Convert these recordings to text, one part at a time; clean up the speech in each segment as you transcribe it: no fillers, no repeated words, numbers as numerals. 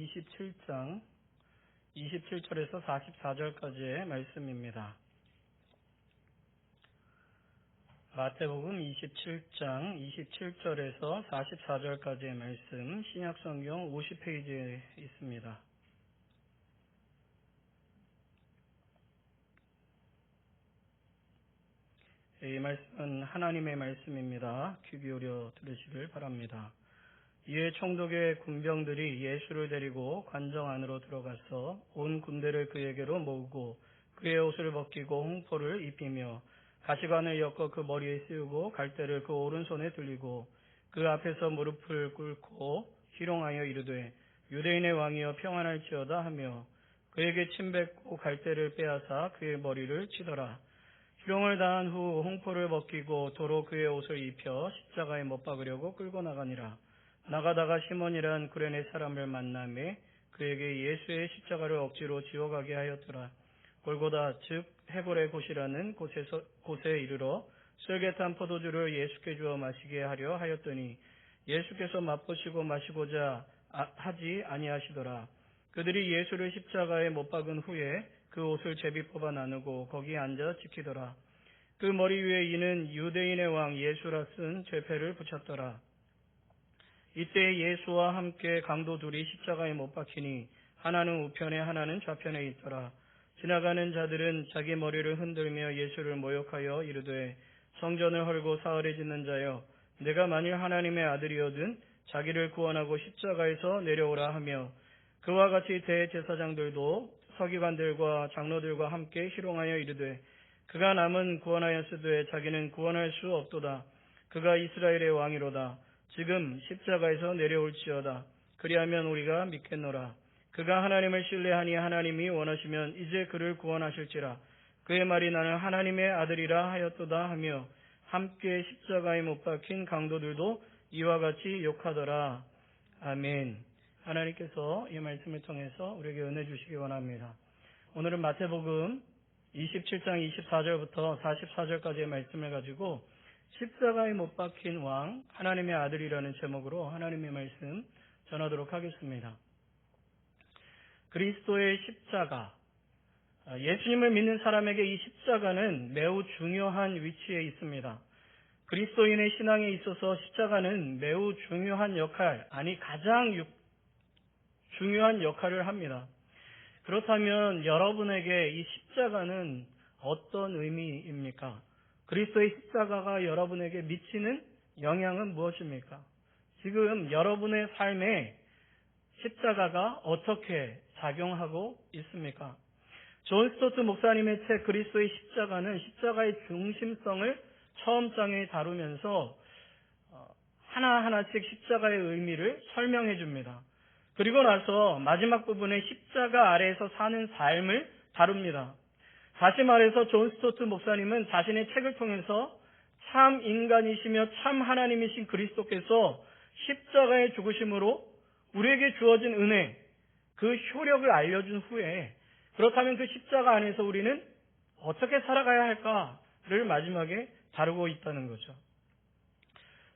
27장 27절에서 44절까지의 말씀입니다. 마태복음 27장 27절에서 44절까지의 말씀, 신약성경 50페이지에 있습니다. 이 말씀은 하나님의 말씀입니다. 귀 기울여 들으시길 바랍니다. 이에 총독의 군병들이 예수를 데리고 관정 안으로 들어가서 온 군대를 그에게로 모으고 그의 옷을 벗기고 홍포를 입히며 가시관을 엮어 그 머리에 씌우고 갈대를 그 오른손에 들리고 그 앞에서 무릎을 꿇고 희롱하여 이르되 유대인의 왕이여 평안할지어다 하며 그에게 침 뱉고 갈대를 빼앗아 그의 머리를 치더라. 희롱을 다한 후 홍포를 벗기고 도로 그의 옷을 입혀 십자가에 못 박으려고 끌고 나가니라. 나가다가 시몬이란 구레네 사람을 만나매 그에게 예수의 십자가를 억지로 지워가게 하였더라. 골고다 즉 해골의 곳이라는 곳에 이르러 썰개탄 포도주를 예수께 주어 마시게 하려 하였더니 예수께서 맛보시고 마시고자 하지 아니하시더라. 그들이 예수를 십자가에 못 박은 후에 그 옷을 제비 뽑아 나누고 거기에 앉아 지키더라. 그 머리 위에 이는 유대인의 왕 예수라 쓴 죄패를 붙였더라. 이때 예수와 함께 강도 둘이 십자가에 못 박히니 하나는 우편에 하나는 좌편에 있더라. 지나가는 자들은 자기 머리를 흔들며 예수를 모욕하여 이르되 성전을 헐고 사흘에 짓는 자여 내가 만일 하나님의 아들이거든 자기를 구원하고 십자가에서 내려오라 하며 그와 같이 대제사장들도 서기관들과 장로들과 함께 희롱하여 이르되 그가 남은 구원하였으되 자기는 구원할 수 없도다. 그가 이스라엘의 왕이로다. 지금 십자가에서 내려올지어다. 그리하면 우리가 믿겠노라. 그가 하나님을 신뢰하니 하나님이 원하시면 이제 그를 구원하실지라. 그의 말이 나는 하나님의 아들이라 하였도다 하며 함께 십자가에 못 박힌 강도들도 이와 같이 욕하더라. 아멘. 하나님께서 이 말씀을 통해서 우리에게 은혜 주시기 원합니다. 오늘은 마태복음 27장 24절부터 44절까지의 말씀을 가지고 십자가에 못 박힌 왕, 하나님의 아들이라는 제목으로 하나님의 말씀 전하도록 하겠습니다. 그리스도의 십자가, 예수님을 믿는 사람에게 이 십자가는 매우 중요한 위치에 있습니다. 그리스도인의 신앙에 있어서 십자가는 매우 중요한 역할, 아니 가장 중요한 역할을 합니다. 그렇다면 여러분에게 이 십자가는 어떤 의미입니까? 그리스도의 십자가가 여러분에게 미치는 영향은 무엇입니까? 지금 여러분의 삶에 십자가가 어떻게 작용하고 있습니까? 존 스토트 목사님의 책 그리스도의 십자가는 십자가의 중심성을 처음 장에 다루면서 하나하나씩 십자가의 의미를 설명해 줍니다. 그리고 나서 마지막 부분에 십자가 아래에서 사는 삶을 다룹니다. 다시 말해서 존 스토트 목사님은 자신의 책을 통해서 참 인간이시며 참 하나님이신 그리스도께서 십자가의 죽으심으로 우리에게 주어진 은혜, 그 효력을 알려준 후에 그렇다면 그 십자가 안에서 우리는 어떻게 살아가야 할까를 마지막에 다루고 있다는 거죠.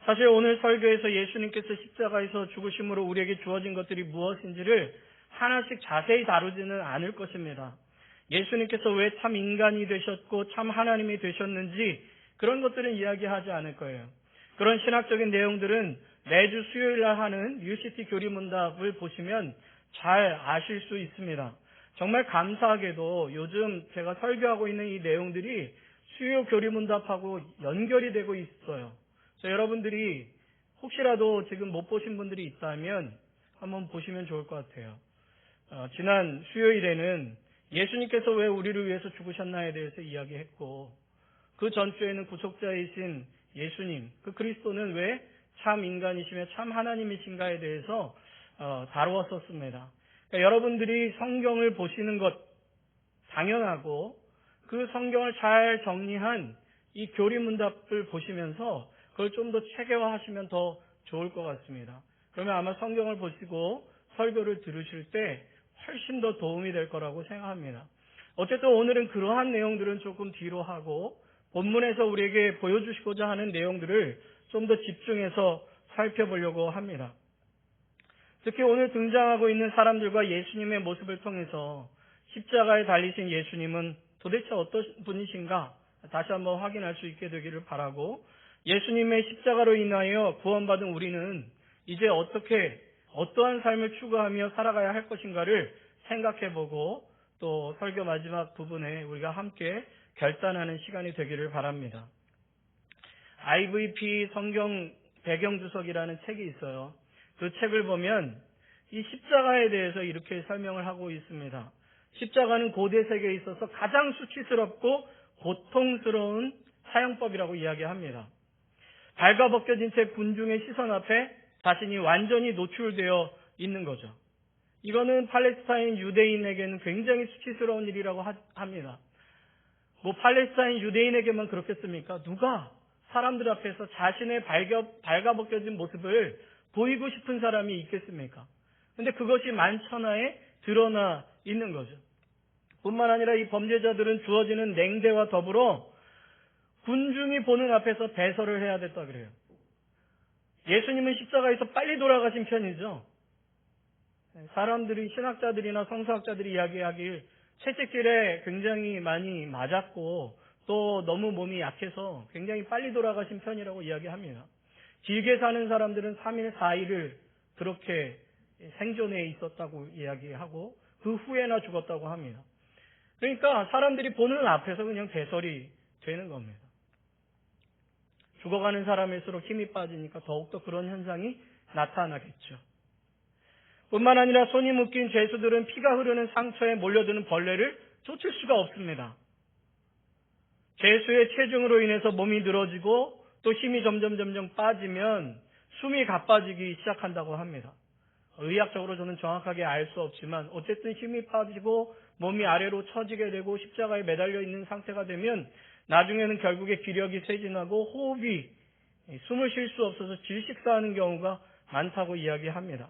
사실 오늘 설교에서 예수님께서 십자가에서 죽으심으로 우리에게 주어진 것들이 무엇인지를 하나씩 자세히 다루지는 않을 것입니다. 예수님께서 왜 참 인간이 되셨고 참 하나님이 되셨는지 그런 것들은 이야기하지 않을 거예요. 그런 신학적인 내용들은 매주 수요일 날 하는 UCT 교리문답을 보시면 잘 아실 수 있습니다. 정말 감사하게도 요즘 제가 설교하고 있는 이 내용들이 수요 교리문답하고 연결이 되고 있어요. 여러분들이 혹시라도 지금 못 보신 분들이 있다면 한번 보시면 좋을 것 같아요. 지난 수요일에는 예수님께서 왜 우리를 위해서 죽으셨나에 대해서 이야기했고 그 전주에는 구속자이신 예수님, 그 그리스도는 왜 참 인간이시며 참 하나님이신가에 대해서 다루었었습니다. 그러니까 여러분들이 성경을 보시는 것 당연하고 그 성경을 잘 정리한 이 교리문답을 보시면서 그걸 좀 더 체계화하시면 더 좋을 것 같습니다. 그러면 아마 성경을 보시고 설교를 들으실 때 훨씬 더 도움이 될 거라고 생각합니다. 어쨌든 오늘은 그러한 내용들은 조금 뒤로 하고 본문에서 우리에게 보여주시고자 하는 내용들을 좀 더 집중해서 살펴보려고 합니다. 특히 오늘 등장하고 있는 사람들과 예수님의 모습을 통해서 십자가에 달리신 예수님은 도대체 어떤 분이신가 다시 한번 확인할 수 있게 되기를 바라고, 예수님의 십자가로 인하여 구원받은 우리는 이제 어떠한 삶을 추구하며 살아가야 할 것인가를 생각해보고 또 설교 마지막 부분에 우리가 함께 결단하는 시간이 되기를 바랍니다. IVP 성경 배경주석이라는 책이 있어요. 그 책을 보면 이 십자가에 대해서 이렇게 설명을 하고 있습니다. 십자가는 고대 세계에 있어서 가장 수치스럽고 고통스러운 사형법이라고 이야기합니다. 발가벗겨진 채 군중의 시선 앞에 자신이 완전히 노출되어 있는 거죠. 이거는 팔레스타인 유대인에게는 굉장히 수치스러운 일이라고 합니다. 팔레스타인 유대인에게만 그렇겠습니까? 누가 사람들 앞에서 자신의 발가벗겨진 모습을 보이고 싶은 사람이 있겠습니까? 근데 그것이 만천하에 드러나 있는 거죠. 뿐만 아니라 이 범죄자들은 주어지는 냉대와 더불어 군중이 보는 앞에서 배설을 해야 됐다 그래요. 예수님은 십자가에서 빨리 돌아가신 편이죠. 사람들이, 신학자들이나 성서학자들이 이야기하길 채찍질에 굉장히 많이 맞았고 또 너무 몸이 약해서 굉장히 빨리 돌아가신 편이라고 이야기합니다. 길게 사는 사람들은 3일, 4일을 그렇게 생존해 있었다고 이야기하고 그 후에나 죽었다고 합니다. 그러니까 사람들이 보는 앞에서 그냥 배설이 되는 겁니다. 죽어가는 사람일수록 힘이 빠지니까 더욱더 그런 현상이 나타나겠죠. 뿐만 아니라 손이 묶인 죄수들은 피가 흐르는 상처에 몰려드는 벌레를 쫓을 수가 없습니다. 죄수의 체중으로 인해서 몸이 늘어지고 또 힘이 점점 빠지면 숨이 가빠지기 시작한다고 합니다. 의학적으로 저는 정확하게 알 수 없지만 어쨌든 힘이 빠지고 몸이 아래로 처지게 되고 십자가에 매달려 있는 상태가 되면 나중에는 결국에 기력이 쇠진하고 호흡이 숨을 쉴 수 없어서 질식사하는 경우가 많다고 이야기합니다.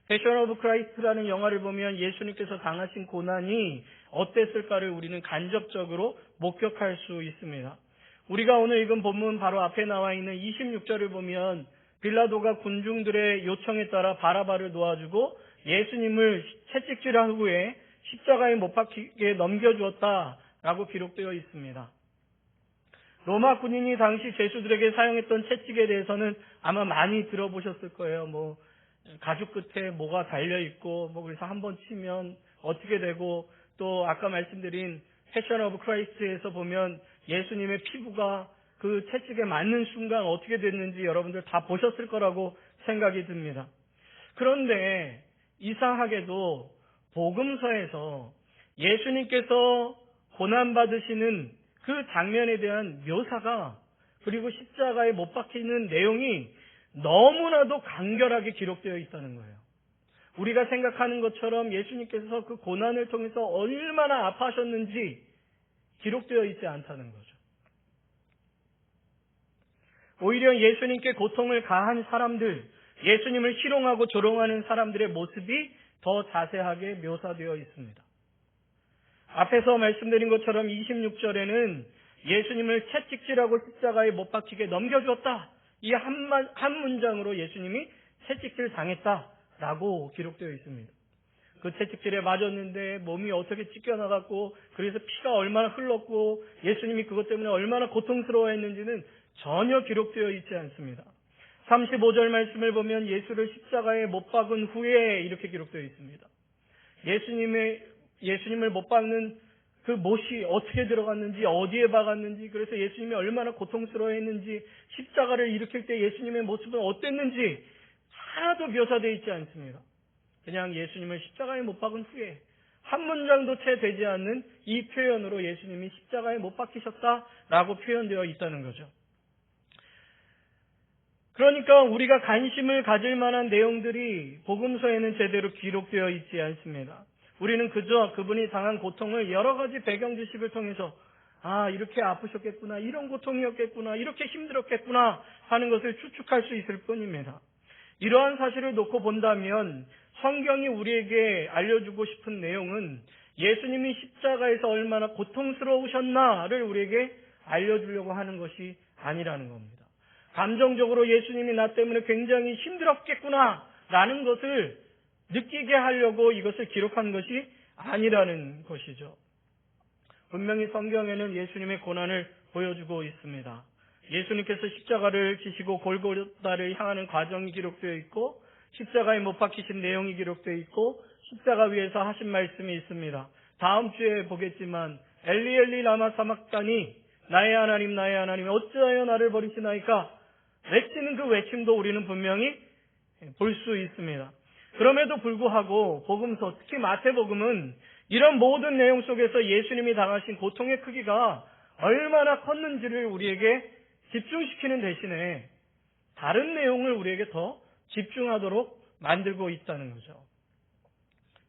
패션 오브 크라이스트라는 영화를 보면 예수님께서 당하신 고난이 어땠을까를 우리는 간접적으로 목격할 수 있습니다. 우리가 오늘 읽은 본문 바로 앞에 나와 있는 26절을 보면 빌라도가 군중들의 요청에 따라 바라바를 놓아주고 예수님을 채찍질한 후에 십자가에 못 박히게 넘겨주었다라고 기록되어 있습니다. 로마 군인이 당시 죄수들에게 사용했던 채찍에 대해서는 아마 많이 들어보셨을 거예요. 가죽 끝에 뭐가 달려있고, 그래서 한번 치면 어떻게 되고, 또 아까 말씀드린 패션 오브 크라이스트에서 보면 예수님의 피부가 그 채찍에 맞는 순간 어떻게 됐는지 여러분들 다 보셨을 거라고 생각이 듭니다. 그런데 이상하게도 복음서에서 예수님께서 고난받으시는 그 장면에 대한 묘사가, 그리고 십자가에 못 박히는 내용이 너무나도 간결하게 기록되어 있다는 거예요. 우리가 생각하는 것처럼 예수님께서 그 고난을 통해서 얼마나 아파하셨는지 기록되어 있지 않다는 거죠. 오히려 예수님께 고통을 가한 사람들, 예수님을 희롱하고 조롱하는 사람들의 모습이 더 자세하게 묘사되어 있습니다. 앞에서 말씀드린 것처럼 26절에는 예수님을 채찍질하고 십자가에 못 박히게 넘겨주었다. 이 한 문장으로 예수님이 채찍질 당했다라고 기록되어 있습니다. 그 채찍질에 맞았는데 몸이 어떻게 찢겨나갔고, 그래서 피가 얼마나 흘렀고 예수님이 그것 때문에 얼마나 고통스러워했는지는 전혀 기록되어 있지 않습니다. 35절 말씀을 보면 예수를 십자가에 못 박은 후에 이렇게 기록되어 있습니다. 예수님을 못 박는 그 못이 어떻게 들어갔는지, 어디에 박았는지, 그래서 예수님이 얼마나 고통스러워했는지, 십자가를 일으킬 때 예수님의 모습은 어땠는지 하나도 묘사되어 있지 않습니다. 그냥 예수님을 십자가에 못 박은 후에 한 문장도 채 되지 않는 이 표현으로 예수님이 십자가에 못 박히셨다라고 표현되어 있다는 거죠. 그러니까 우리가 관심을 가질 만한 내용들이 복음서에는 제대로 기록되어 있지 않습니다. 우리는 그저 그분이 당한 고통을 여러 가지 배경 지식을 통해서 이렇게 아프셨겠구나, 이런 고통이었겠구나, 이렇게 힘들었겠구나 하는 것을 추측할 수 있을 뿐입니다. 이러한 사실을 놓고 본다면 성경이 우리에게 알려주고 싶은 내용은 예수님이 십자가에서 얼마나 고통스러우셨나를 우리에게 알려주려고 하는 것이 아니라는 겁니다. 감정적으로 예수님이 나 때문에 굉장히 힘들었겠구나 라는 것을 느끼게 하려고 이것을 기록한 것이 아니라는 것이죠. 분명히 성경에는 예수님의 고난을 보여주고 있습니다. 예수님께서 십자가를 지시고 골고다를 향하는 과정이 기록되어 있고 십자가에 못 박히신 내용이 기록되어 있고 십자가 위에서 하신 말씀이 있습니다. 다음 주에 보겠지만 엘리 엘리 라마 사막다니 나의 하나님 나의 하나님 어찌하여 나를 버리시나이까 외치는 그 외침도 우리는 분명히 볼 수 있습니다. 그럼에도 불구하고 복음서, 특히 마태복음은 이런 모든 내용 속에서 예수님이 당하신 고통의 크기가 얼마나 컸는지를 우리에게 집중시키는 대신에 다른 내용을 우리에게 더 집중하도록 만들고 있다는 거죠.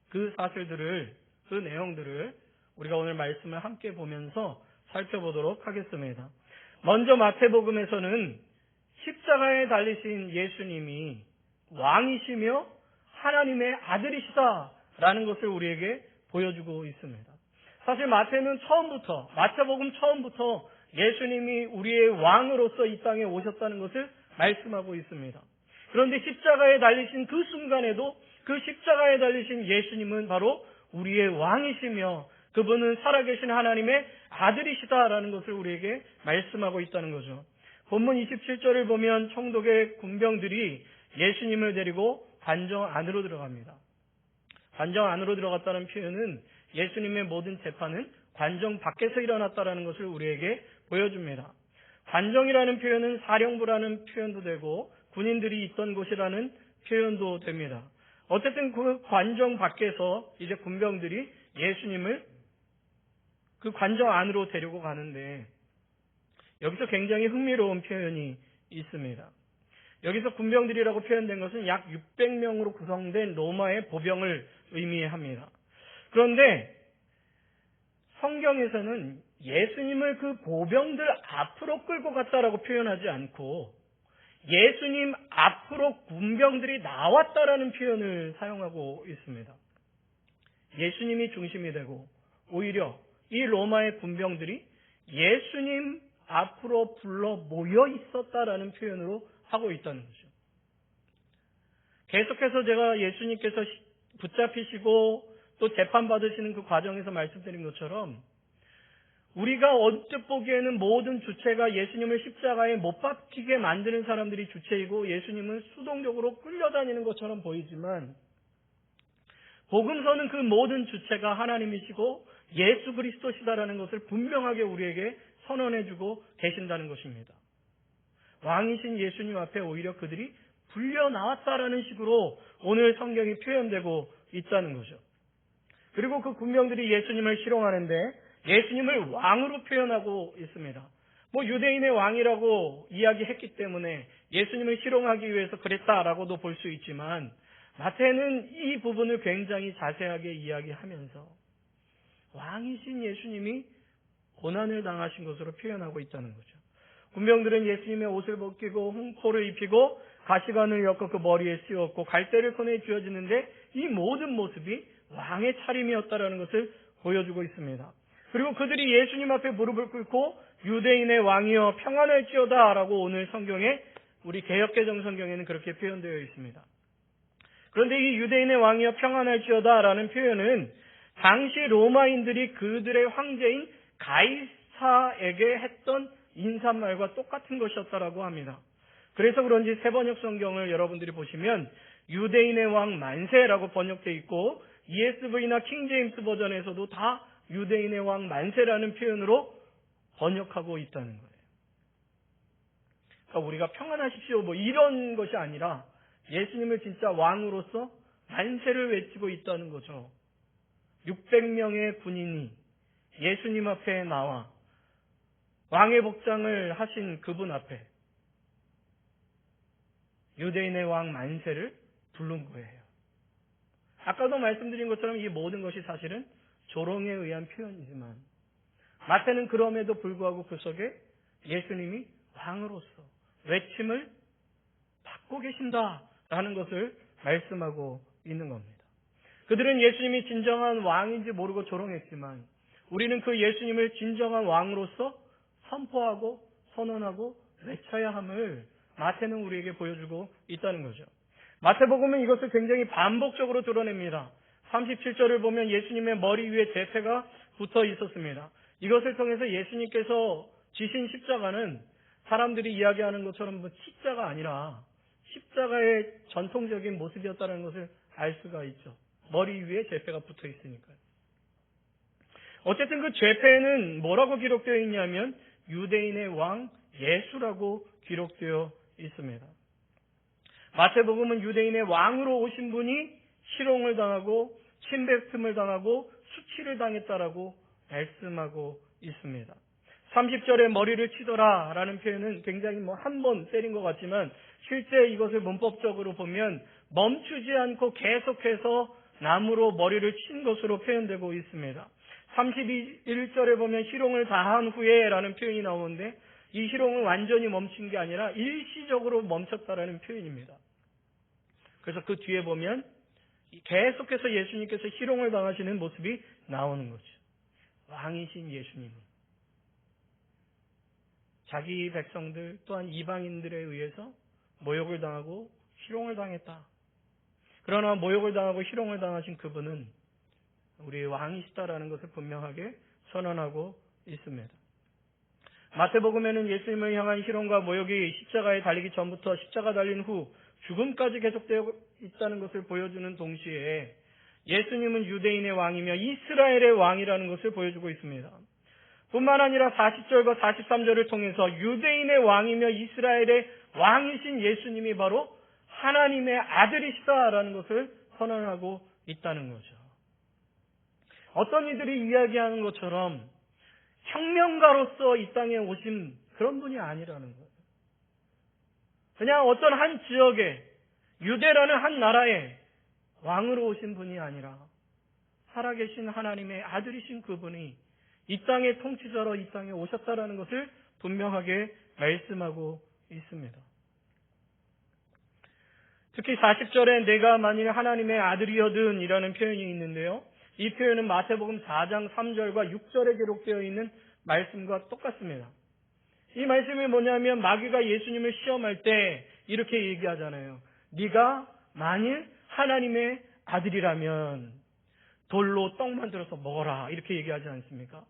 그 사실들을, 그 내용들을 우리가 오늘 말씀을 함께 보면서 살펴보도록 하겠습니다. 먼저 마태복음에서는 십자가에 달리신 예수님이 왕이시며 하나님의 아들이시다라는 것을 우리에게 보여주고 있습니다. 사실 마태복음 처음부터 예수님이 우리의 왕으로서 이 땅에 오셨다는 것을 말씀하고 있습니다. 그런데 십자가에 달리신 그 순간에도 그 십자가에 달리신 예수님은 바로 우리의 왕이시며 그분은 살아계신 하나님의 아들이시다라는 것을 우리에게 말씀하고 있다는 거죠. 본문 27절을 보면 총독의 군병들이 예수님을 데리고 관정 안으로 들어갑니다. 관정 안으로 들어갔다는 표현은 예수님의 모든 재판은 관정 밖에서 일어났다는 것을 우리에게 보여줍니다. 관정이라는 표현은 사령부라는 표현도 되고 군인들이 있던 곳이라는 표현도 됩니다. 어쨌든 그 관정 밖에서 이제 군병들이 예수님을 그 관정 안으로 데리고 가는데 여기서 굉장히 흥미로운 표현이 있습니다. 여기서 군병들이라고 표현된 것은 약 600명으로 구성된 로마의 보병을 의미합니다. 그런데 성경에서는 예수님을 그 보병들 앞으로 끌고 갔다라고 표현하지 않고 예수님 앞으로 군병들이 나왔다라는 표현을 사용하고 있습니다. 예수님이 중심이 되고 오히려 이 로마의 군병들이 예수님 앞으로 불러 모여 있었다라는 표현으로 하고 있다는 거죠. 계속해서 제가 예수님께서 붙잡히시고 또 재판받으시는 그 과정에서 말씀드린 것처럼 우리가 언뜻 보기에는 모든 주체가 예수님을 십자가에 못 박히게 만드는 사람들이 주체이고 예수님은 수동적으로 끌려다니는 것처럼 보이지만 복음서는 그 모든 주체가 하나님이시고 예수 그리스도시다라는 것을 분명하게 우리에게 선언해주고 계신다는 것입니다. 왕이신 예수님 앞에 오히려 그들이 불려 나왔다라는 식으로 오늘 성경이 표현되고 있다는 거죠. 그리고 그 군병들이 예수님을 희롱하는데 예수님을 왕으로 표현하고 있습니다. 유대인의 왕이라고 이야기했기 때문에 예수님을 희롱하기 위해서 그랬다라고도 볼 수 있지만 마태는 이 부분을 굉장히 자세하게 이야기하면서 왕이신 예수님이 고난을 당하신 것으로 표현하고 있다는 거죠. 군병들은 예수님의 옷을 벗기고 홍포를 입히고 가시관을 엮어 그 머리에 씌웠고 갈대를 손에 쥐어지는데 이 모든 모습이 왕의 차림이었다라는 것을 보여주고 있습니다. 그리고 그들이 예수님 앞에 무릎을 꿇고 유대인의 왕이여 평안할지어다 라고 오늘 성경에 우리 개역개정 성경에는 그렇게 표현되어 있습니다. 그런데 이 유대인의 왕이여 평안할지어다 라는 표현은 당시 로마인들이 그들의 황제인 가이사에게 했던 인사말과 똑같은 것이었다라고 합니다. 그래서 그런지 세번역 성경을 여러분들이 보시면 유대인의 왕 만세라고 번역되어 있고 ESV나 킹제임스 버전에서도 다 유대인의 왕 만세라는 표현으로 번역하고 있다는 거예요. 그러니까 우리가 평안하십시오 이런 것이 아니라 예수님을 진짜 왕으로서 만세를 외치고 있다는 거죠. 600명의 군인이 예수님 앞에 나와 왕의 복장을 하신 그분 앞에 유대인의 왕 만세를 부른 거예요. 아까도 말씀드린 것처럼 이 모든 것이 사실은 조롱에 의한 표현이지만 마태는 그럼에도 불구하고 그 속에 예수님이 왕으로서 외침을 받고 계신다라는 것을 말씀하고 있는 겁니다. 그들은 예수님이 진정한 왕인지 모르고 조롱했지만 우리는 그 예수님을 진정한 왕으로서 선포하고 선언하고 외쳐야 함을 마태는 우리에게 보여주고 있다는 거죠. 마태복음은 이것을 굉장히 반복적으로 드러냅니다. 37절을 보면 예수님의 머리 위에 제패가 붙어 있었습니다. 이것을 통해서 예수님께서 지신 십자가는 사람들이 이야기하는 것처럼 십자가 아니라 십자가의 전통적인 모습이었다는 것을 알 수가 있죠. 머리 위에 제패가 붙어 있으니까요. 어쨌든 그 제패에는 뭐라고 기록되어 있냐면 유대인의 왕 예수라고 기록되어 있습니다. 마태복음은 유대인의 왕으로 오신 분이 희롱을 당하고 침뱉음을 당하고 수치를 당했다라고 말씀하고 있습니다. 30절에 머리를 치더라 라는 표현은 굉장히 한 번 때린 것 같지만 실제 이것을 문법적으로 보면 멈추지 않고 계속해서 나무로 머리를 친 것으로 표현되고 있습니다. 31절에 보면 희롱을 다한 후에 라는 표현이 나오는데 이 희롱은 완전히 멈춘 게 아니라 일시적으로 멈췄다라는 표현입니다. 그래서 그 뒤에 보면 계속해서 예수님께서 희롱을 당하시는 모습이 나오는 거죠. 왕이신 예수님이 자기 백성들 또한 이방인들에 의해서 모욕을 당하고 희롱을 당했다. 그러나 모욕을 당하고 희롱을 당하신 그분은 우리의 왕이시다라는 것을 분명하게 선언하고 있습니다. 마태복음에는 예수님을 향한 희롱과 모욕이 십자가에 달리기 전부터 십자가 달린 후 죽음까지 계속되어 있다는 것을 보여주는 동시에 예수님은 유대인의 왕이며 이스라엘의 왕이라는 것을 보여주고 있습니다. 뿐만 아니라 40절과 43절을 통해서 유대인의 왕이며 이스라엘의 왕이신 예수님이 바로 하나님의 아들이시다라는 것을 선언하고 있다는 거죠. 어떤 이들이 이야기하는 것처럼 혁명가로서 이 땅에 오신 그런 분이 아니라는 거예요. 그냥 어떤 한 지역에 유대라는 한 나라에 왕으로 오신 분이 아니라 살아계신 하나님의 아들이신 그분이 이 땅의 통치자로 이 땅에 오셨다라는 것을 분명하게 말씀하고 있습니다. 특히 40절에 내가 만일 하나님의 아들이여든 이라는 표현이 있는데요. 이 표현은 마태복음 4장 3절과 6절에 기록되어 있는 말씀과 똑같습니다. 이 말씀이 뭐냐면 마귀가 예수님을 시험할 때 이렇게 얘기하잖아요. 네가 만일 하나님의 아들이라면 돌로 떡 만들어서 먹어라 이렇게 얘기하지 않습니까?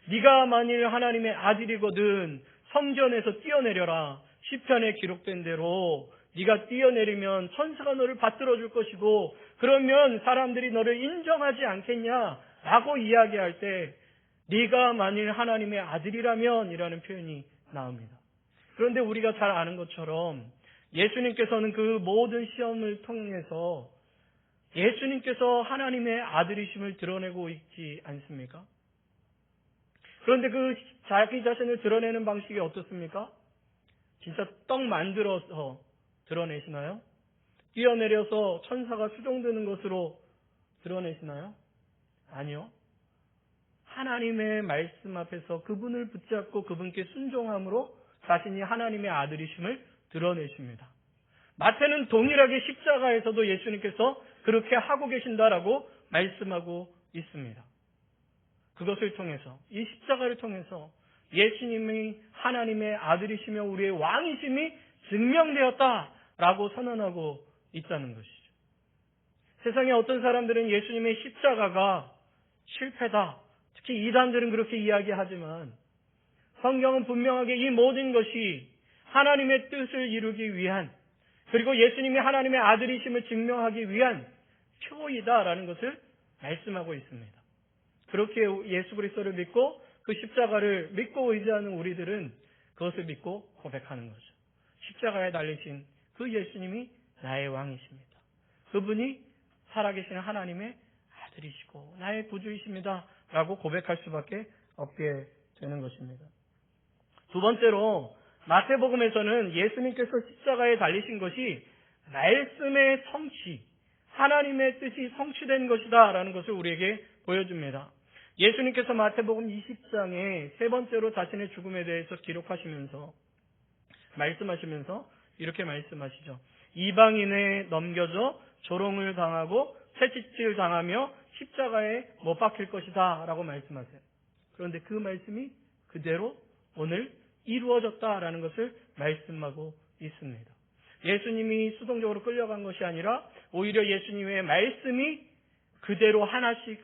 네가 만일 하나님의 아들이거든 성전에서 뛰어내려라. 시편에 기록된 대로 네가 뛰어내리면 천사가 너를 받들어 줄 것이고 그러면 사람들이 너를 인정하지 않겠냐라고 이야기할 때 네가 만일 하나님의 아들이라면 이라는 표현이 나옵니다. 그런데 우리가 잘 아는 것처럼 예수님께서는 그 모든 시험을 통해서 예수님께서 하나님의 아들이심을 드러내고 있지 않습니까? 그런데 그 자기 자신을 드러내는 방식이 어떻습니까? 진짜 떡 만들어서 드러내시나요? 뛰어내려서 천사가 수종드는 것으로 드러내시나요? 아니요. 하나님의 말씀 앞에서 그분을 붙잡고 그분께 순종함으로 자신이 하나님의 아들이심을 드러내십니다. 마태는 동일하게 십자가에서도 예수님께서 그렇게 하고 계신다라고 말씀하고 있습니다. 그것을 통해서 이 십자가를 통해서 예수님이 하나님의 아들이시며 우리의 왕이심이 증명되었다라고 선언하고 있다는 것이죠. 세상에 어떤 사람들은 예수님의 십자가가 실패다. 특히 이단들은 그렇게 이야기하지만 성경은 분명하게 이 모든 것이 하나님의 뜻을 이루기 위한 그리고 예수님이 하나님의 아들이심을 증명하기 위한 표이다라는 것을 말씀하고 있습니다. 그렇게 예수 그리스도를 믿고 그 십자가를 믿고 의지하는 우리들은 그것을 믿고 고백하는 거죠. 십자가에 달리신 그 예수님이 나의 왕이십니다. 그분이 살아계신 하나님의 아들이시고 나의 구주이십니다. 라고 고백할 수밖에 없게 되는 것입니다. 두 번째로 마태복음에서는 예수님께서 십자가에 달리신 것이 말씀의 성취, 하나님의 뜻이 성취된 것이다 라는 것을 우리에게 보여줍니다. 예수님께서 마태복음 20장에 세 번째로 자신의 죽음에 대해서 기록하시면서 말씀하시면서 이렇게 말씀하시죠. 이방인에 넘겨져 조롱을 당하고 채찍질 당하며 십자가에 못 박힐 것이다 라고 말씀하세요. 그런데 그 말씀이 그대로 오늘 이루어졌다라는 것을 말씀하고 있습니다. 예수님이 수동적으로 끌려간 것이 아니라 오히려 예수님의 말씀이 그대로 하나씩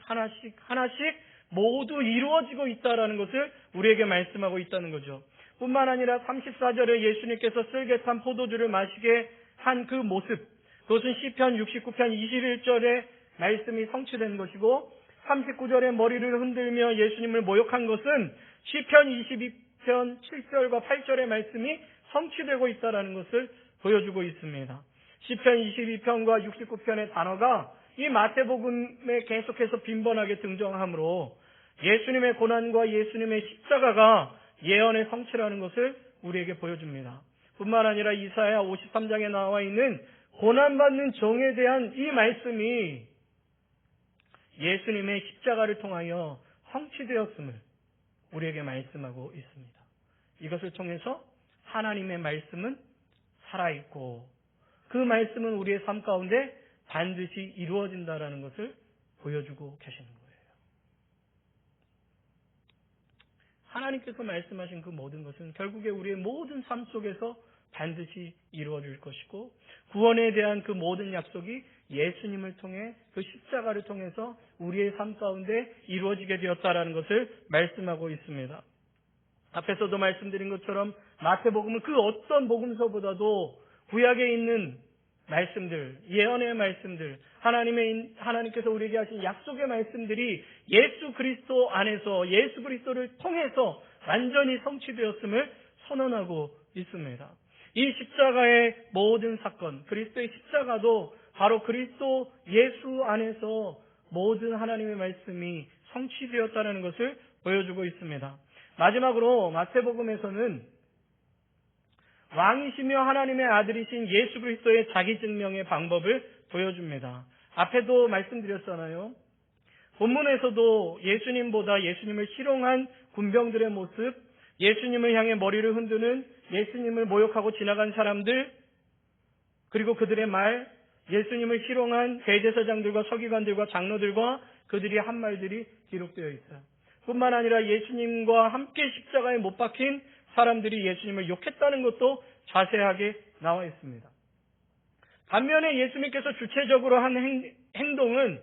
모두 이루어지고 있다는 것을 우리에게 말씀하고 있다는 거죠. 뿐만 아니라 34절에 예수님께서 쓸개탄 포도주를 마시게 한 그 모습, 그것은 시편 69편 21절에 말씀이 성취된 것이고 39절에 머리를 흔들며 예수님을 모욕한 것은 시편 22편 7절과 8절의 말씀이 성취되고 있다는 것을 보여주고 있습니다. 시편 22편과 69편의 단어가 이 마태복음에 계속해서 빈번하게 등장하므로 예수님의 고난과 예수님의 십자가가 예언의 성취라는 것을 우리에게 보여줍니다. 뿐만 아니라 이사야 53장에 나와 있는 고난받는 종에 대한 이 말씀이 예수님의 십자가를 통하여 성취되었음을 우리에게 말씀하고 있습니다. 이것을 통해서 하나님의 말씀은 살아있고 그 말씀은 우리의 삶 가운데 반드시 이루어진다는 것을 보여주고 계시는 거예요. 하나님께서 말씀하신 그 모든 것은 결국에 우리의 모든 삶 속에서 반드시 이루어질 것이고 구원에 대한 그 모든 약속이 예수님을 통해 그 십자가를 통해서 우리의 삶 가운데 이루어지게 되었다는 것을 말씀하고 있습니다. 앞에서도 말씀드린 것처럼 마태복음은 그 어떤 복음서보다도 구약에 있는 말씀들, 예언의 말씀들, 하나님께서 우리에게 하신 약속의 말씀들이 예수 그리스도 안에서 예수 그리스도를 통해서 완전히 성취되었음을 선언하고 있습니다. 이 십자가의 모든 사건, 그리스도의 십자가도 바로 그리스도 예수 안에서 모든 하나님의 말씀이 성취되었다는 것을 보여주고 있습니다. 마지막으로 마태복음에서는 왕이시며 하나님의 아들이신 예수 그리스도의 자기 증명의 방법을 보여줍니다. 앞에도 말씀드렸잖아요. 본문에서도 예수님보다 예수님을 희롱한 군병들의 모습, 예수님을 향해 머리를 흔드는 예수님을 모욕하고 지나간 사람들, 그리고 그들의 말, 예수님을 희롱한 대제사장들과 서기관들과 장로들과 그들이 한 말들이 기록되어 있어요. 뿐만 아니라 예수님과 함께 십자가에 못 박힌 사람들이 예수님을 욕했다는 것도 자세하게 나와 있습니다. 반면에 예수님께서 주체적으로 한 행동은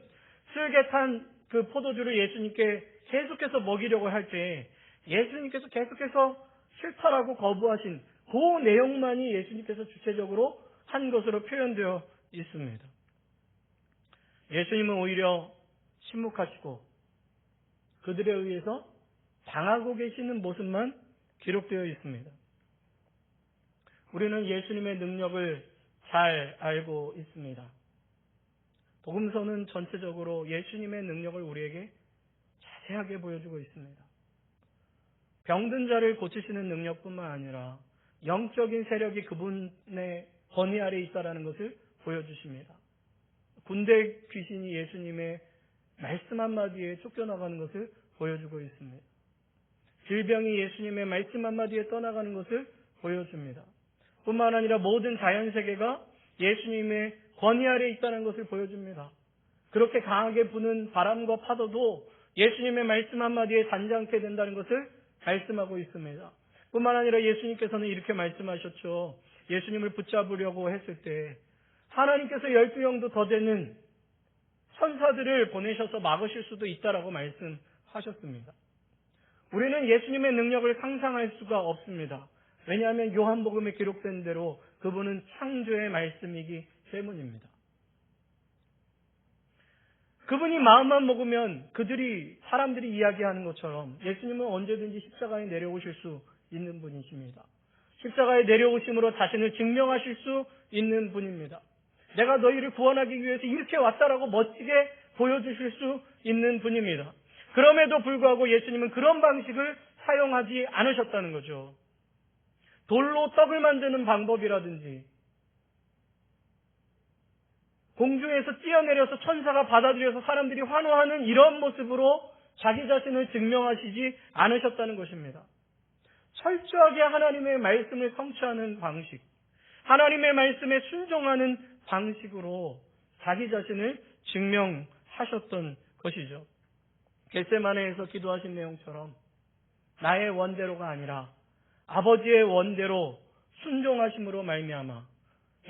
쓸개탄 그 포도주를 예수님께 계속해서 먹이려고 할 때 예수님께서 계속해서 싫다라고 거부하신 그 내용만이 예수님께서 주체적으로 한 것으로 표현되어 있습니다. 예수님은 오히려 침묵하시고 그들에 의해서 당하고 계시는 모습만 기록되어 있습니다. 우리는 예수님의 능력을 잘 알고 있습니다. 복음서는 전체적으로 예수님의 능력을 우리에게 자세하게 보여주고 있습니다. 병든 자를 고치시는 능력뿐만 아니라 영적인 세력이 그분의 권위 아래에 있다는 것을 보여주십니다. 군대 귀신이 예수님의 말씀 한마디에 쫓겨나가는 것을 보여주고 있습니다. 질병이 예수님의 말씀 한마디에 떠나가는 것을 보여줍니다. 뿐만 아니라 모든 자연세계가 예수님의 권위 아래에 있다는 것을 보여줍니다. 그렇게 강하게 부는 바람과 파도도 예수님의 말씀 한마디에 단장케 된다는 것을 말씀하고 있습니다. 뿐만 아니라 예수님께서는 이렇게 말씀하셨죠. 예수님을 붙잡으려고 했을 때 하나님께서 12영도 더 되는 천사들을 보내셔서 막으실 수도 있다라고 말씀하셨습니다. 우리는 예수님의 능력을 상상할 수가 없습니다. 왜냐하면 요한복음에 기록된 대로 그분은 창조의 말씀이기 때문입니다. 그분이 마음만 먹으면 사람들이 이야기하는 것처럼 예수님은 언제든지 십자가에 내려오실 수 있는 분이십니다. 십자가에 내려오심으로 자신을 증명하실 수 있는 분입니다. 내가 너희를 구원하기 위해서 이렇게 왔다라고 멋지게 보여주실 수 있는 분입니다. 그럼에도 불구하고 예수님은 그런 방식을 사용하지 않으셨다는 거죠. 돌로 떡을 만드는 방법이라든지 공중에서 뛰어내려서 천사가 받아들여서 사람들이 환호하는 이런 모습으로 자기 자신을 증명하시지 않으셨다는 것입니다. 철저하게 하나님의 말씀을 성취하는 방식, 하나님의 말씀에 순종하는 방식으로 자기 자신을 증명하셨던 것이죠. 겟세마네에서 기도하신 내용처럼 나의 원대로가 아니라 아버지의 원대로 순종하심으로 말미암아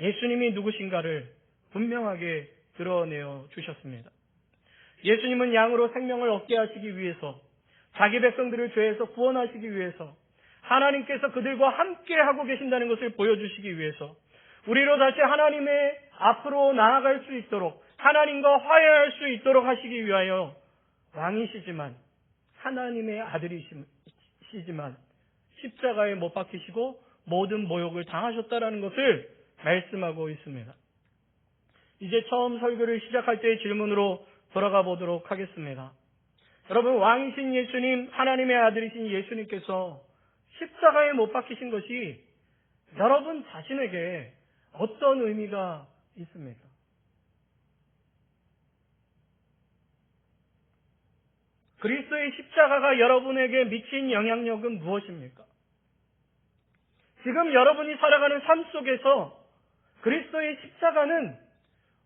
예수님이 누구신가를 분명하게 드러내어 주셨습니다. 예수님은 양으로 생명을 얻게 하시기 위해서, 자기 백성들을 죄에서 구원하시기 위해서, 하나님께서 그들과 함께 하고 계신다는 것을 보여주시기 위해서, 우리로 다시 하나님의 앞으로 나아갈 수 있도록, 하나님과 화해할 수 있도록 하시기 위하여 왕이시지만, 하나님의 아들이시지만 십자가에 못 박히시고 모든 모욕을 당하셨다라는 것을 말씀하고 있습니다. 이제 처음 설교를 시작할 때의 질문으로 돌아가 보도록 하겠습니다. 여러분, 왕이신 예수님, 하나님의 아들이신 예수님께서 십자가에 못 박히신 것이 여러분 자신에게 어떤 의미가 있습니까? 그리스도의 십자가가 여러분에게 미친 영향력은 무엇입니까? 지금 여러분이 살아가는 삶 속에서 그리스도의 십자가는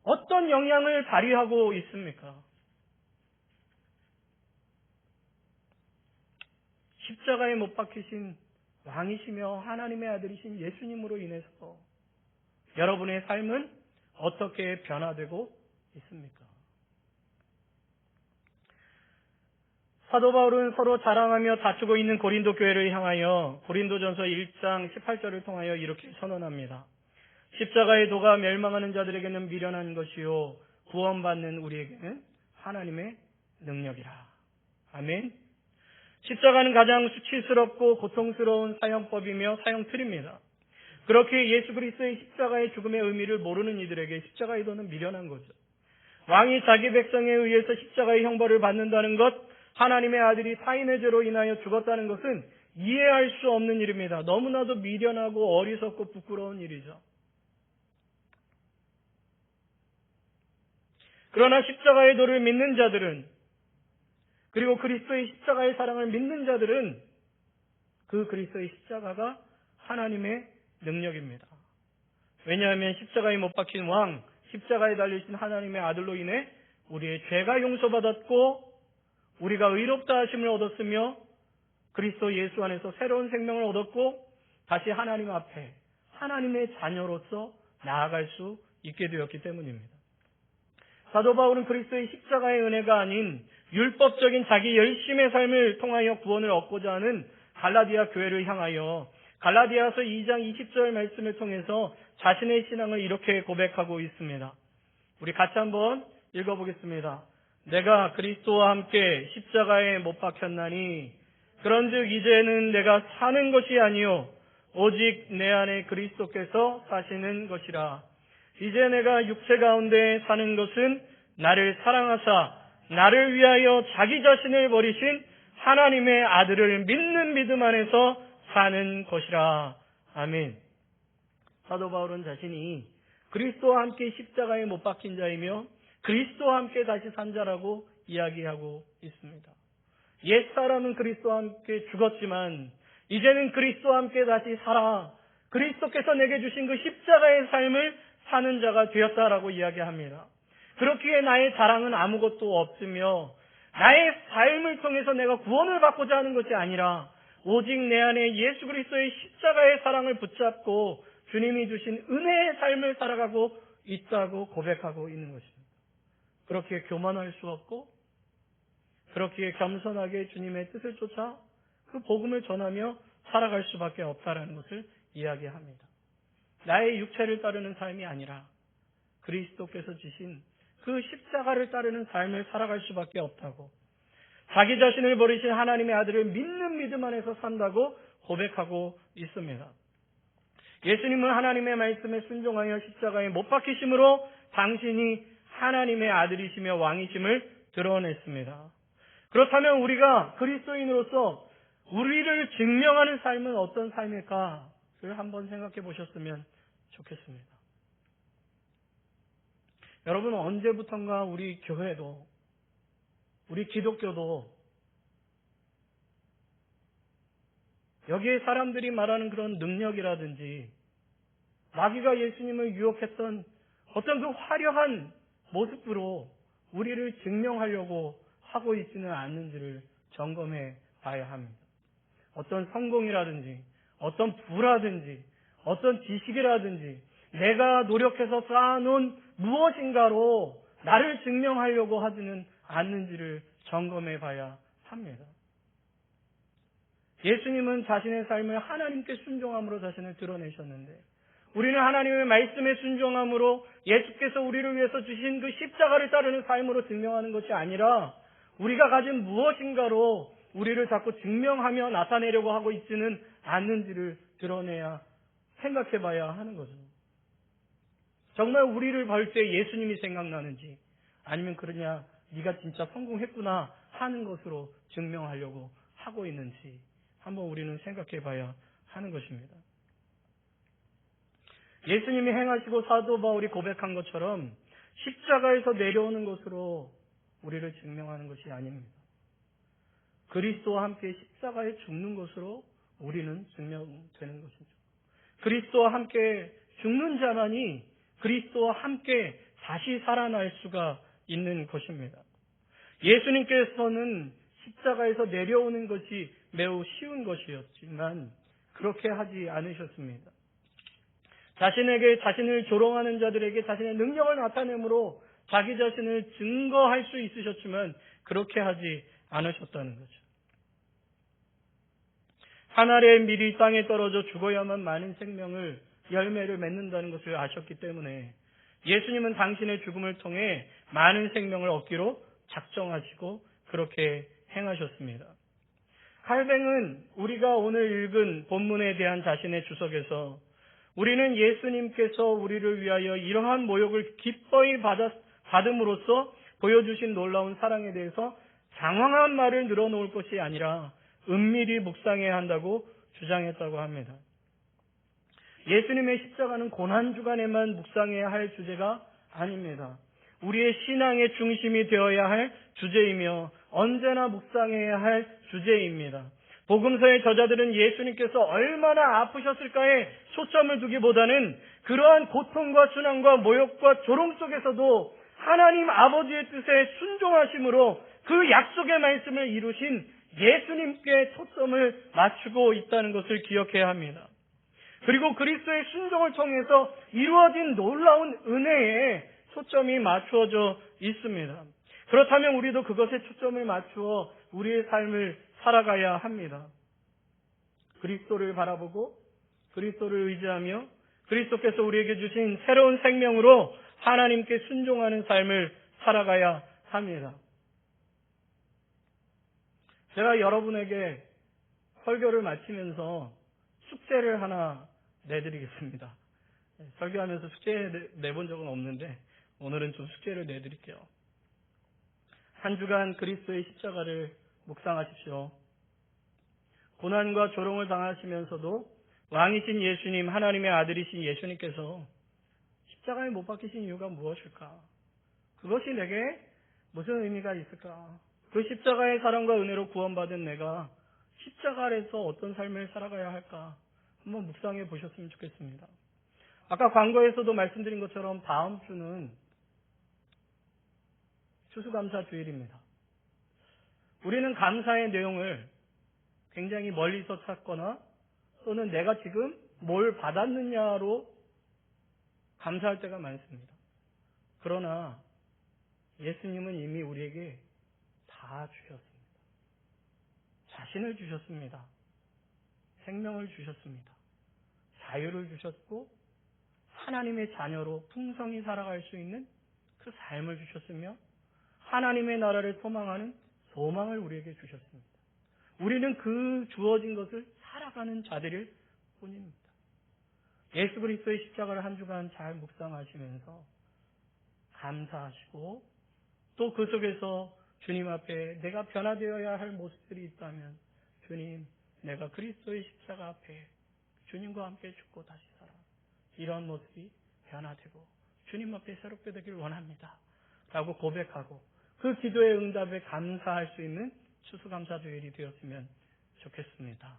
어떤 영향을 발휘하고 있습니까? 십자가에 못 박히신 왕이시며 하나님의 아들이신 예수님으로 인해서 여러분의 삶은 어떻게 변화되고 있습니까? 사도 바울은 서로 자랑하며 다투고 있는 고린도 교회를 향하여 고린도전서 1장 18절을 통하여 이렇게 선언합니다. 십자가의 도가 멸망하는 자들에게는 미련한 것이요 구원받는 우리에게는 하나님의 능력이라. 아멘. 십자가는 가장 수치스럽고 고통스러운 사형법이며 사형틀입니다. 그렇게 예수 그리스도의 십자가의 죽음의 의미를 모르는 이들에게 십자가의 도는 미련한 거죠. 왕이 자기 백성에 의해서 십자가의 형벌을 받는다는 것, 하나님의 아들이 타인의 죄로 인하여 죽었다는 것은 이해할 수 없는 일입니다. 너무나도 미련하고 어리석고 부끄러운 일이죠. 그러나 십자가의 도를 믿는 자들은, 그리고 그리스도의 십자가의 사랑을 믿는 자들은 그 그리스도의 십자가가 하나님의 능력입니다. 왜냐하면 십자가에 못 박힌 왕, 십자가에 달리신 하나님의 아들로 인해 우리의 죄가 용서받았고 우리가 의롭다 하심을 얻었으며 그리스도 예수 안에서 새로운 생명을 얻었고 다시 하나님 앞에 하나님의 자녀로서 나아갈 수 있게 되었기 때문입니다. 사도 바울은 그리스도의 십자가의 은혜가 아닌 율법적인 자기 열심의 삶을 통하여 구원을 얻고자 하는 갈라디아 교회를 향하여 갈라디아서 2장 20절 말씀을 통해서 자신의 신앙을 이렇게 고백하고 있습니다. 우리 같이 한번 읽어보겠습니다. 내가 그리스도와 함께 십자가에 못 박혔나니 그런즉 이제는 내가 사는 것이 아니요 오직 내 안에 그리스도께서 사시는 것이라. 이제 내가 육체 가운데 사는 것은 나를 사랑하사 나를 위하여 자기 자신을 버리신 하나님의 아들을 믿는 믿음 안에서 사는 것이라. 아멘. 사도 바울은 자신이 그리스도와 함께 십자가에 못 박힌 자이며 그리스도와 함께 다시 산 자라고 이야기하고 있습니다. 옛사람은 그리스도와 함께 죽었지만 이제는 그리스도와 함께 다시 살아 그리스도께서 내게 주신 그 십자가의 삶을 사는 자가 되었다라고 이야기합니다. 그렇기에 나의 자랑은 아무것도 없으며 나의 삶을 통해서 내가 구원을 받고자 하는 것이 아니라 오직 내 안에 예수 그리스도의 십자가의 사랑을 붙잡고 주님이 주신 은혜의 삶을 살아가고 있다고 고백하고 있는 것입니다. 그렇게 교만할 수 없고 그렇게 겸손하게 주님의 뜻을 쫓아 그 복음을 전하며 살아갈 수밖에 없다라는 것을 이야기합니다. 나의 육체를 따르는 삶이 아니라 그리스도께서 지신 그 십자가를 따르는 삶을 살아갈 수밖에 없다고, 자기 자신을 버리신 하나님의 아들을 믿는 믿음 안에서 산다고 고백하고 있습니다. 예수님은 하나님의 말씀에 순종하여 십자가에 못 박히심으로 당신이 하나님의 아들이시며 왕이심을 드러냈습니다. 그렇다면 우리가 그리스도인으로서 우리를 증명하는 삶은 어떤 삶일까를 한번 생각해 보셨으면 좋겠습니다. 여러분, 언제부턴가 우리 교회도, 우리 기독교도 여기에 사람들이 말하는 그런 능력이라든지 마귀가 예수님을 유혹했던 어떤 그 화려한 모습으로 우리를 증명하려고 하고 있지는 않는지를 점검해 봐야 합니다. 어떤 성공이라든지 어떤 부라든지 어떤 지식이라든지 내가 노력해서 쌓아놓은 무엇인가로 나를 증명하려고 하지는 않는지를 점검해 봐야 합니다. 예수님은 자신의 삶을 하나님께 순종함으로 자신을 드러내셨는데, 우리는 하나님의 말씀에 순종함으로 예수께서 우리를 위해서 주신 그 십자가를 따르는 삶으로 증명하는 것이 아니라 우리가 가진 무엇인가로 우리를 자꾸 증명하며 나타내려고 하고 있지는 않는지를 드러내야, 생각해 봐야 하는 거죠. 정말 우리를 볼 때 예수님이 생각나는지, 아니면 그러냐 네가 진짜 성공했구나 하는 것으로 증명하려고 하고 있는지 한번 우리는 생각해 봐야 하는 것입니다. 예수님이 행하시고 사도 바울이 고백한 것처럼 십자가에서 내려오는 것으로 우리를 증명하는 것이 아닙니다. 그리스도와 함께 십자가에 죽는 것으로 우리는 증명되는 것이죠. 그리스도와 함께 죽는 자만이 그리스도와 함께 다시 살아날 수가 있는 것입니다. 예수님께서는 십자가에서 내려오는 것이 매우 쉬운 것이었지만 그렇게 하지 않으셨습니다. 자신에게 자신을 조롱하는 자들에게 자신의 능력을 나타내므로 자기 자신을 증거할 수 있으셨지만 그렇게 하지 않으셨다는 거죠. 한 알의 밀이 땅에 떨어져 죽어야만 많은 생명을, 열매를 맺는다는 것을 아셨기 때문에 예수님은 당신의 죽음을 통해 많은 생명을 얻기로 작정하시고 그렇게 행하셨습니다. 칼뱅은 우리가 오늘 읽은 본문에 대한 자신의 주석에서 우리는 예수님께서 우리를 위하여 이러한 모욕을 기뻐이 받음으로써 보여주신 놀라운 사랑에 대해서 장황한 말을 늘어놓을 것이 아니라 은밀히 묵상해야 한다고 주장했다고 합니다. 예수님의 십자가는 고난주간에만 묵상해야 할 주제가 아닙니다. 우리의 신앙의 중심이 되어야 할 주제이며 언제나 묵상해야 할 주제입니다. 복음서의 저자들은 예수님께서 얼마나 아프셨을까에 초점을 두기보다는 그러한 고통과 순환과 모욕과 조롱 속에서도 하나님 아버지의 뜻에 순종하심으로 그 약속의 말씀을 이루신 예수님께 초점을 맞추고 있다는 것을 기억해야 합니다. 그리고 그리스도의 순종을 통해서 이루어진 놀라운 은혜에 초점이 맞추어져 있습니다. 그렇다면 우리도 그것에 초점을 맞추어 우리의 삶을 살아가야 합니다. 그리스도를 바라보고 그리스도를 의지하며 그리스도께서 우리에게 주신 새로운 생명으로 하나님께 순종하는 삶을 살아가야 합니다. 제가 여러분에게 설교를 마치면서 숙제를 하나 내드리겠습니다. 설교하면서 숙제 내본 적은 없는데 오늘은 좀 숙제를 내드릴게요. 한 주간 그리스도의 십자가를 묵상하십시오. 고난과 조롱을 당하시면서도 왕이신 예수님, 하나님의 아들이신 예수님께서 십자가에 못 박히신 이유가 무엇일까? 그것이 내게 무슨 의미가 있을까? 그 십자가의 사랑과 은혜로 구원받은 내가 십자가 아래서 어떤 삶을 살아가야 할까? 한번 묵상해 보셨으면 좋겠습니다. 아까 광고에서도 말씀드린 것처럼 다음 주는 추수감사 주일입니다. 우리는 감사의 내용을 굉장히 멀리서 찾거나 또는 내가 지금 뭘 받았느냐로 감사할 때가 많습니다. 그러나 예수님은 이미 우리에게 다 주셨습니다. 자신을 주셨습니다. 생명을 주셨습니다. 자유를 주셨고 하나님의 자녀로 풍성히 살아갈 수 있는 그 삶을 주셨으며 하나님의 나라를 소망하는 소망을 우리에게 주셨습니다. 우리는 그 주어진 것을 살아가는 자들일 뿐입니다. 예수 그리스도의 십자가를 한 주간 잘 묵상하시면서 감사하시고 또 그 속에서 주님 앞에 내가 변화되어야 할 모습들이 있다면 주님, 내가 그리스도의 십자가 앞에 주님과 함께 죽고 다시 살아 이런 모습이 변화되고 주님 앞에 새롭게 되길 원합니다 라고 고백하고 그 기도의 응답에 감사할 수 있는 추수감사주일이 되었으면 좋겠습니다.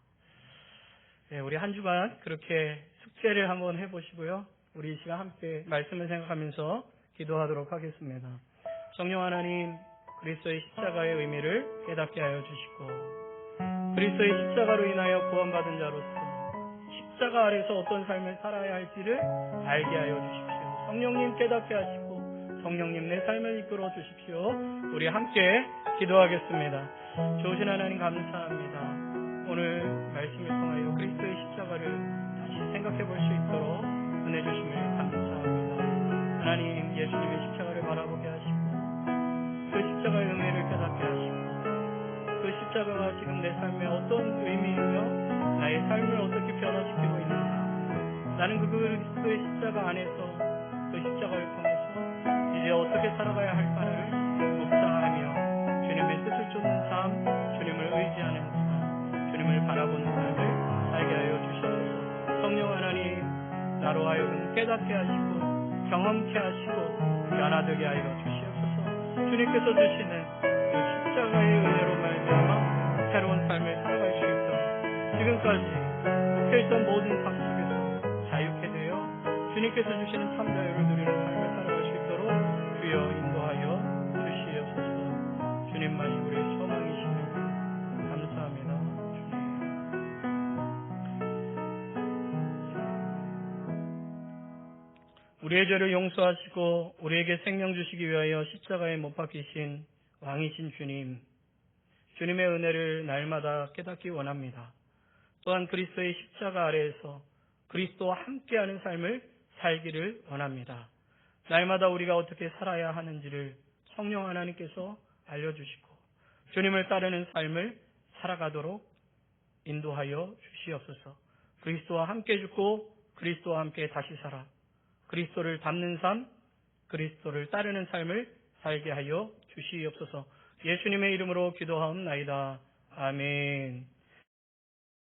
네, 우리 한 주간 그렇게 숙제를 한번 해보시고요. 우리 이 시간 함께 말씀을 생각하면서 기도하도록 하겠습니다. 성령 하나님, 그리스도의 십자가의 의미를 깨닫게 하여 주시고 그리스도의 십자가로 인하여 구원받은 자로서 십자가 아래서 어떤 삶을 살아야 할지를 알게 하여 주십시오. 성령님 깨닫게 하시고 성령님 내 삶을 이끌어 주십시오. 우리 함께 기도하겠습니다. 좋으신 하나님 감사합니다. 오늘 말씀을 통하여 그리스도의 십자가를 다시 생각해 볼 수 있도록 은혜 주심을 감사합니다. 하나님, 예수님의 십자가를 바라보게 하시고 그 십자가의 의미를 깨닫게 하시고 그 십자가가 지금 내 삶에 어떤 의미이며 나의 삶을 어떻게 변화시키고 있는가, 나는 그 그리스도의 십자가 안에서 그 십자가를 통해서 이제 어떻게 살아가야 할까를 묵상하며 주님의 뜻을 쫓는 삶, 주님을 의지하는 삶, 주님을 바라보는 삶을 살게 하여 주시옵소서. 성령 하나님, 나로 하여금 깨닫게 하시고 경험케 하시고 변화되게 하여 주시옵소서. 주님께서 주시는 그 십자가의 은혜로 말미암아 새로운 삶을 살아갈 수 있도록 지금까지 목회했던 모든 삶 속에서 자유케 되어 주님께서 주시는 참 자유를 누리는 삶을 살아갈 수 있도록 주여 인도하여 주시옵소서. 주님만이 우리의 소망이시니 감사합니다. 우리의 죄를 용서하시고 우리에게 생명 주시기 위하여 십자가에 못 박히신 왕이신 주님, 주님의 은혜를 날마다 깨닫기 원합니다. 또한 그리스도의 십자가 아래에서 그리스도와 함께하는 삶을 살기를 원합니다. 날마다 우리가 어떻게 살아야 하는지를 성령 하나님께서 알려주시고 주님을 따르는 삶을 살아가도록 인도하여 주시옵소서. 그리스도와 함께 죽고 그리스도와 함께 다시 살아 그리스도를 닮는 삶, 그리스도를 따르는 삶을 살게 하여 주시옵소서. 예수님의 이름으로 기도하옵나이다. 아멘.